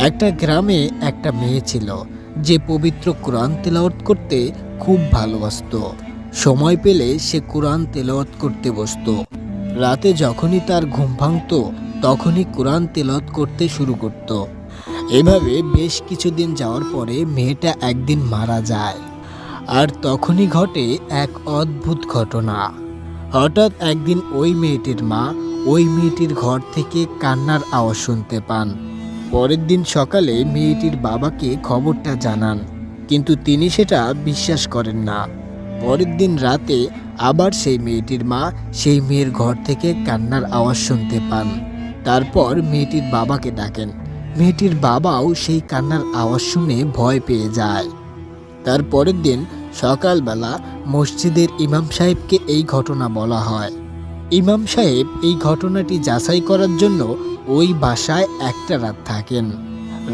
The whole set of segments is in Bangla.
একটা গ্রামে একটা মেয়ে ছিল যে পবিত্র কোরআন তেলাওয়াত করতে খুব ভালোবাসতো। সময় পেলে সে কোরআন তেলাওয়াত করতে বসতো। রাতে যখনই তার ঘুম ভাঙতো তখনই কোরআন তেলাওয়াত করতে শুরু করত। এভাবে বেশ কিছুদিন যাওয়ার পরে মেয়েটা একদিন মারা যায়। আর তখনই ঘটে এক অদ্ভুত ঘটনা। হঠাৎ একদিন ওই মেয়েটির মা ওই মেয়েটির ঘর থেকে কান্নার আওয়াজ শুনতে পান। পরের দিন সকালে মেয়েটির বাবাকে খবরটা জানান, কিন্তু তিনি সেটা বিশ্বাস করেন না। পরের দিন রাতে আবার সেই মেয়েটির মা সেই মেয়ের ঘর থেকে কান্নার আওয়াজ শুনতে পান। তারপর মেয়েটির বাবাকে ডাকেন। মেয়েটির বাবাও সেই কান্নার আওয়াজ শুনে ভয় পেয়ে যায়। তার পরের দিন সকালবেলা মসজিদের ইমাম সাহেবকে এই ঘটনা বলা হয়। ইমাম সাহেব এই ঘটনাটি যাচাই করার জন্য ওই বাসায় একটা রাত থাকেন।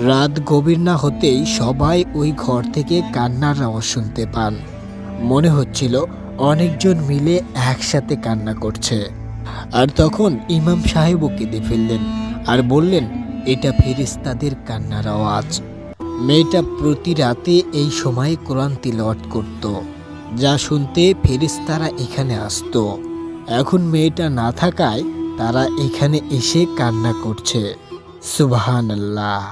রাত গভীর না হতেই সবাই ওই ঘর থেকে কান্নার আওয়াজ শুনতে পান। মনে হচ্ছিল অনেকজন মিলে একসাথে কান্না করছে। আর তখন ইমাম সাহেবও কেঁদে ফেললেন আর বললেন, এটা ফেরেশতাদের কান্নার আওয়াজ। মেয়েটা প্রতি রাতে এই সময়ে কোরআন তিলাওয়াত করত, যা শুনতে ফেরেশতারা এখানে আসতো। এখন মেয়েটা না থাকায় তারা এখানে এসে কান্না করছে। সুবহানাল্লাহ।